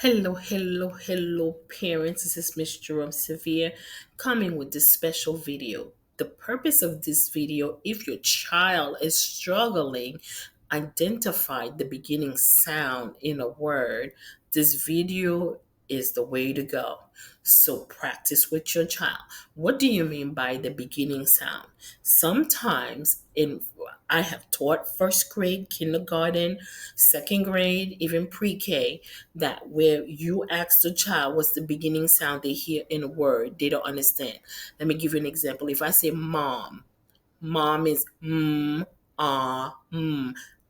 Hello, parents. This is Mrs.Jerome-Severe coming with this special video. The purpose of this video, if your child is struggling, identify the beginning sound in a word, this video is the way to go. So practice with your child. What do you mean by the beginning sound? Sometimes I have taught first grade, kindergarten, second grade, even pre-K, that where you ask the child what's the beginning sound they hear in a word, they don't understand. Let me give you an example. If I say mom, mom is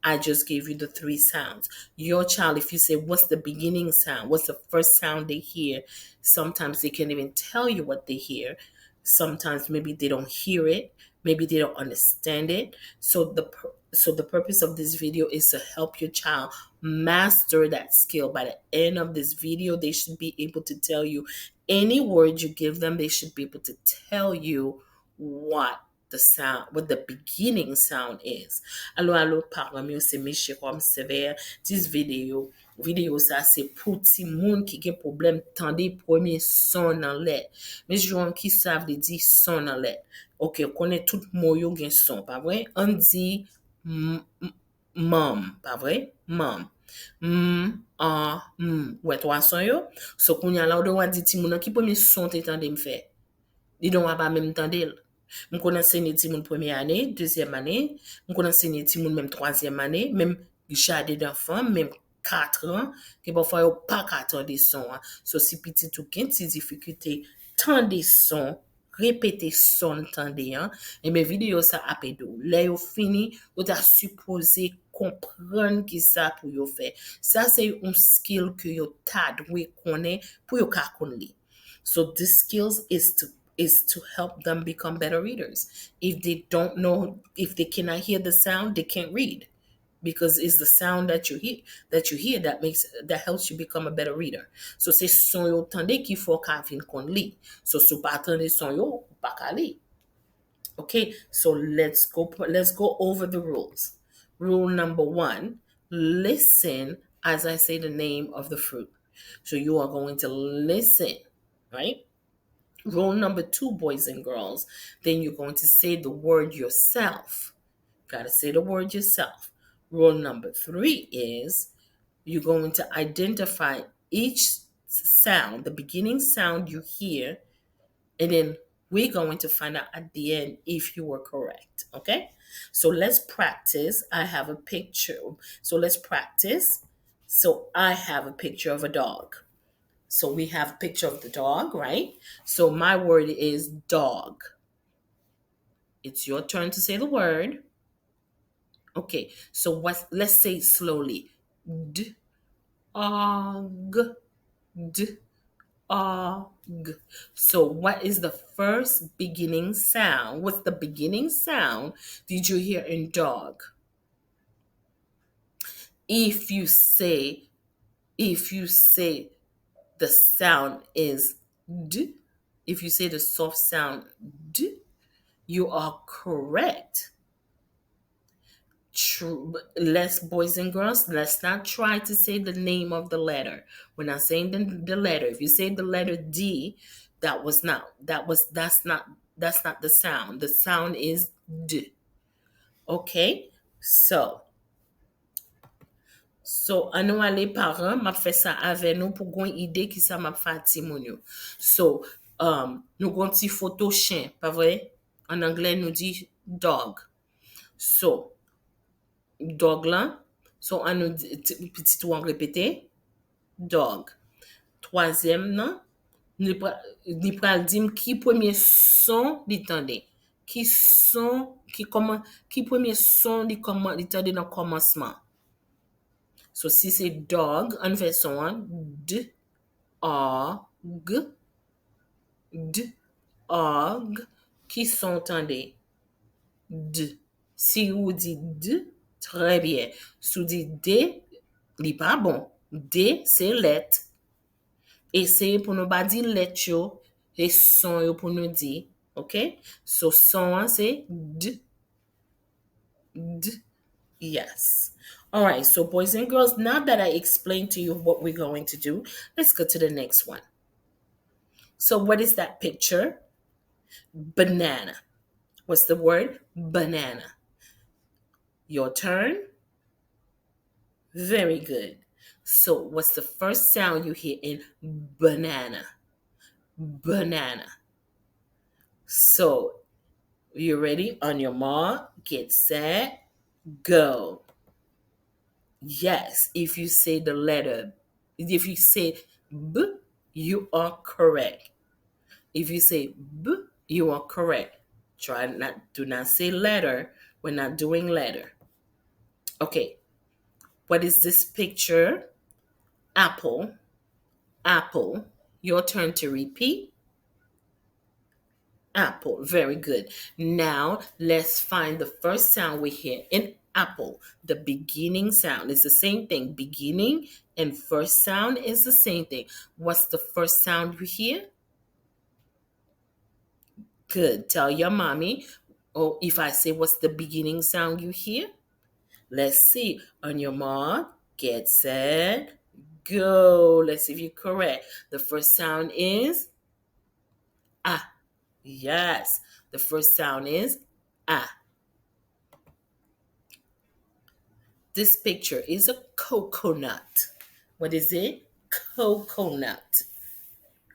I just gave you the three sounds. Your child, if you say, what's the beginning sound? What's the first sound they hear? Sometimes they can't even tell you what they hear. Sometimes maybe they don't hear it. Maybe they don't understand it. So the purpose of this video is to help your child master that skill. By the end of this video, they should be able to tell you any word you give them. They should be able to tell you what the beginning sound is. Alors, parmi c'est Mrs.Jerome-Severe. This video ça c'est pour ti moun qui gen problème tande premier son nan let. Mais Jerome qui savent de dire son nan let. OK, connaît tout mot yo gen son, pas vrai? On dit mom, pas vrai? Mom. Ouais, trois son yo. So kounya la ou do wa di ti moun ki premier son te tande me fait. Li don wa pas même tande. Je connais enseigner Timoun première année, deuxième année. Je connais enseigner Timoun même troisième année, même jardin d'enfants, même 4 ans, que parfois il pas 4 ans de son. So si petit ou qu'un petit difficulté, tant de son, répéter son tant de et mes vidéos ça après d'eau. Là yo fini, vous t'as supposé comprendre qui ça pour yo faire. Ça c'est un skill que yo t'a doué connaît pour yo ka connaître. So this skills is to help them become better readers. If they don't know, if they cannot hear the sound, they can't read, because it's the sound that you hear that helps you become a better reader. So c'est son yo tande qui faut ka fin kon li. So sou pa tande son yo, pa ka li. Okay, so let's go over the rules. Rule number 1, listen as I say the name of the fruit. So you are going to listen, right? Rule number 2, boys and girls, then you're going to say the word yourself. Got to say the word yourself. Rule number 3 is you're going to identify each sound, the beginning sound you hear, and then we're going to find out at the end if you were correct. Okay? So let's practice. I have a picture. So let's practice. So I have a picture of a dog. So we have a picture of the dog, right? So my word is dog. It's your turn to say the word. Okay, so let's say it slowly. D, og, d, og. So what is the first beginning sound? What's the beginning sound did you hear in dog? If you say the sound is d, if you say the soft sound d, you are correct. True. Let's, boys and girls, let's not try to say the name of the letter. We're not saying the letter. If you say the letter D, that's not the sound. The sound is D. Okay? So anou ale parents, m'a fait ça avec nous pour gon idée qui ça m'a fait timon yo. So, nous gon ti photo chien, pas vrai? En anglais nous dit dog. So, dog là, so on nous petit ou en répéter dog. Troisième non, ni pral dim qui premier son li tande. Qui premier son li tande dans commencement. So si c'est dog, on fait son d, og, d, og, qui sont tendés? D. Si vous dites d, très bien. Si vous dites d, li pas bon. D, c'est let. Essayez pour nous pas dire let yo, et son yo pour nous dire. OK? So son c'est d, d. Yes. All right, so boys and girls, now that I explained to you what we're going to do, let's go to the next one. So, what is that picture? Banana. What's the word? Banana. Your turn. Very good. So, what's the first sound you hear in banana? Banana. So, you ready? On your mark, get set, go. Yes, if you say the letter, if you say B, you are correct. If you say B, you are correct. Do not say letter. We're not doing letter. Okay, what is this picture? Apple, apple. Your turn to repeat. Apple, very good. Now let's find the first sound we hear in apple. The beginning sound is the same thing. Beginning and first sound is the same thing. What's the first sound you hear? Good. Tell your mommy. Or if I say what's the beginning sound you hear? Let's see. On your mark, get set, go. Let's see if you're correct. The first sound is ah. Yes. The first sound is ah. This picture is a coconut. What is it? Coconut.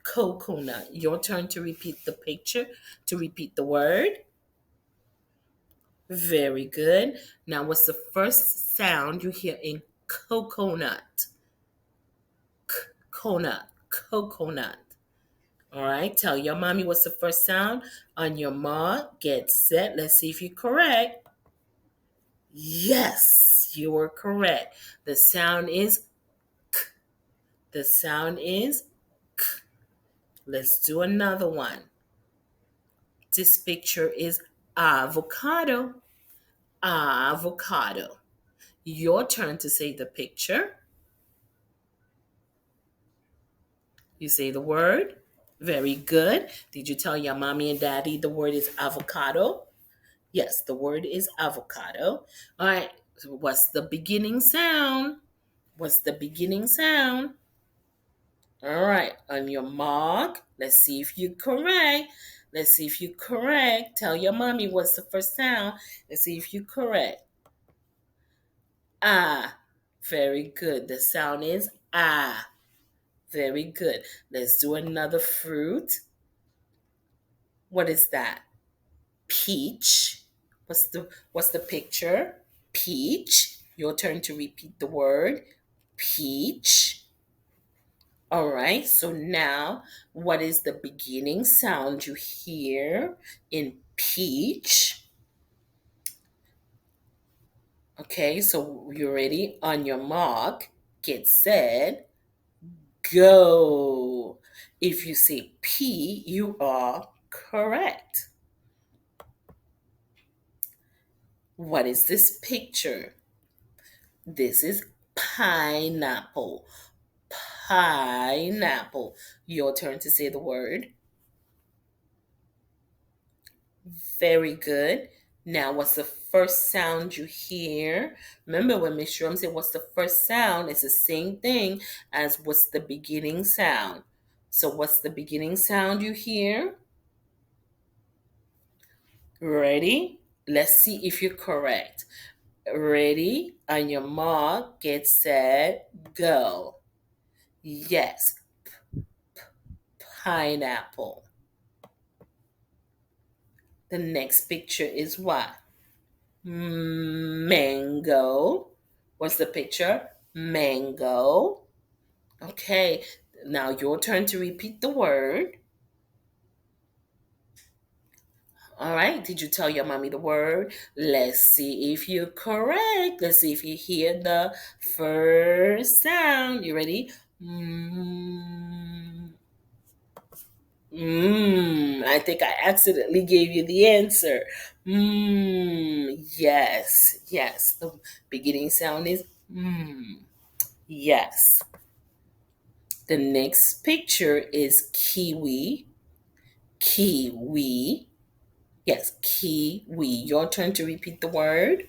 Coconut. Your turn to repeat the picture, to repeat the word. Very good. Now, what's the first sound you hear in coconut? Coconut. Coconut. All right. Tell your mommy what's the first sound. On your mark, get set. Let's see if you're correct. Yes, you were correct. The sound is k. The sound is k. Let's do another one. This picture is avocado. Avocado. Your turn to say the picture. You say the word. Very good. Did you tell your mommy and daddy the word is avocado? Yes, the word is avocado. All right. So what's the beginning sound? What's the beginning sound? All right. On your mark, let's see if you're correct. Let's see if you're correct. Tell your mommy what's the first sound. Let's see if you're correct. Ah. Very good. The sound is ah. Very good. Let's do another fruit. What is that? Peach. What's the picture? Peach. Your turn to repeat the word. Peach. All right. So now, what is the beginning sound you hear in peach? Okay, so you ready? On your mark, get set, go. If you say P, you are correct. What is this picture? This is pineapple. Pineapple. Your turn to say the word. Very good. Now, what's the first sound you hear? Remember when Miss Jerome said, what's the first sound? It's the same thing as what's the beginning sound. So, what's the beginning sound you hear? Ready? Let's see if you're correct. Ready? On your mark, get set, go. Yes, pineapple. The next picture is what? Mango. What's the picture? Mango. Okay, now your turn to repeat the word. All right, did you tell your mommy the word? Let's see if you're correct. Let's see if you hear the first sound. You ready? I think I accidentally gave you the answer. Yes, yes. The beginning sound is yes. The next picture is kiwi. Kiwi. Yes, kiwi. Your turn to repeat the word.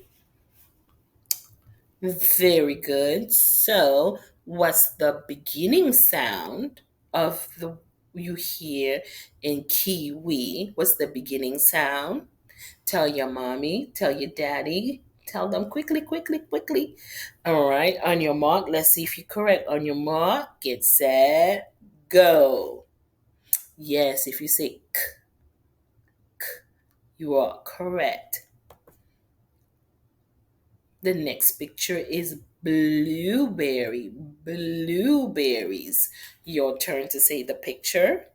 Very good. So, what's the beginning sound of the you hear in kiwi? What's the beginning sound? Tell your mommy, tell your daddy, tell them quickly, quickly, quickly. All right, on your mark, let's see if you're correct. On your mark, get set, go. Yes, if you say k, you are correct. The next picture is blueberry. Blueberries. Your turn to say the picture.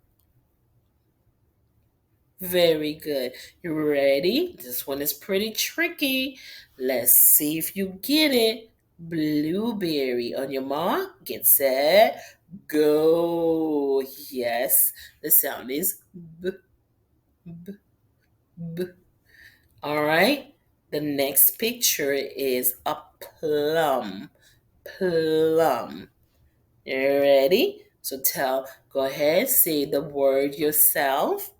Very good. You ready? This one is pretty tricky. Let's see if you get it. Blueberry. On your mark, get set, go. Yes, the sound is b, b, b. All right. The next picture is a plum. Plum. You ready? So go ahead, say the word yourself.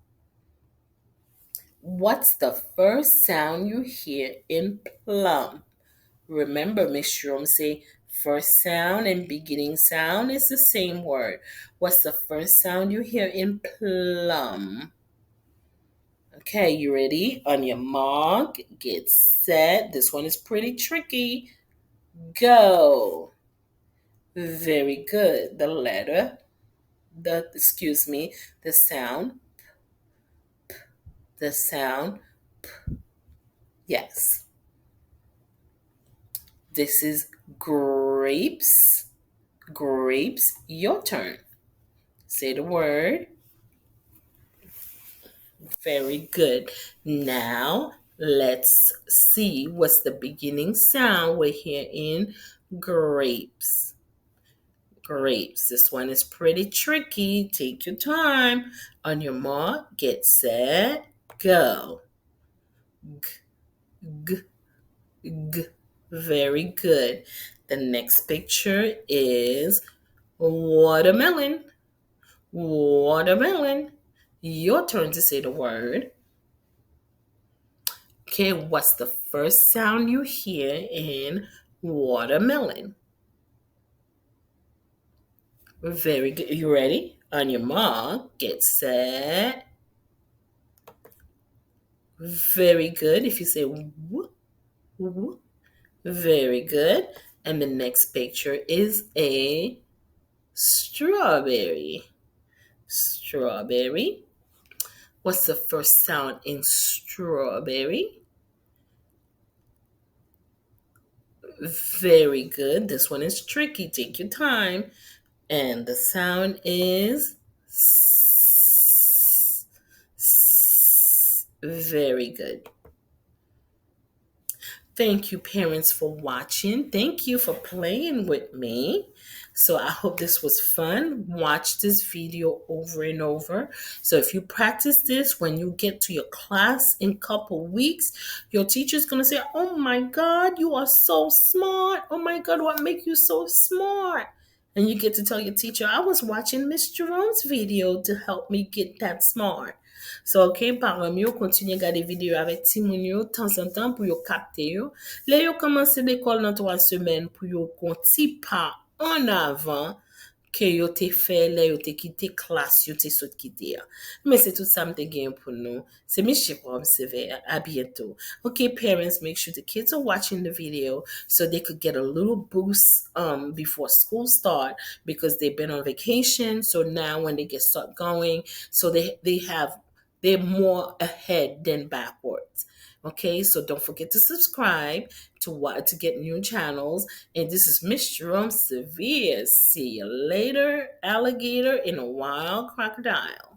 What's the first sound you hear in plum? Remember, Miss Jerome say first sound and beginning sound is the same word. What's the first sound you hear in plum? Okay, you ready? On your mark, get set. This one is pretty tricky. Go. Very good. The sound, the sound, yes. This is grapes. Grapes, your turn. Say the word. Very good. Now, let's see what's the beginning sound we're here in grapes. Grapes. This one is pretty tricky. Take your time. On your mark, get set, go. G, g, g. Very good. The next picture is watermelon. Watermelon. Your turn to say the word. Okay, what's the first sound you hear in watermelon? Very good. You ready? On your mark, get set. Very good. If you say woo, woo, very good. And the next picture is a strawberry. Strawberry. What's the first sound in strawberry? Very good. This one is tricky. Take your time. And the sound is s. Very good. Thank you, parents, for watching. Thank you for playing with me. So I hope this was fun. Watch this video over and over. So if you practice this, when you get to your class in a couple weeks, your teacher's going to say, oh my God, you are so smart. Oh my God, what makes you so smart? And you get to tell your teacher, I was watching Miss Jerome's video to help me get that smart. So, ok, param yo kontinye gade video avek ti moun yo tan san tan pou yo kapte yo. Le yo komanse l'ekol nan 3 semen pou yo konti pa an avan ke yo te fe le yo te kite klas yo te sot kite ya. Men se tout sa mte gen pou nou. Se Miss Jerome-Severe. A bientôt. Okay, parents, make sure the kids are watching the video so they could get a little boost before school start because they've been on vacation. So now when they start going, so they're more ahead than backwards. Okay, so don't forget to subscribe to get new channels. And this is Miss Jerome-Severe. See you later, alligator in a wild crocodile.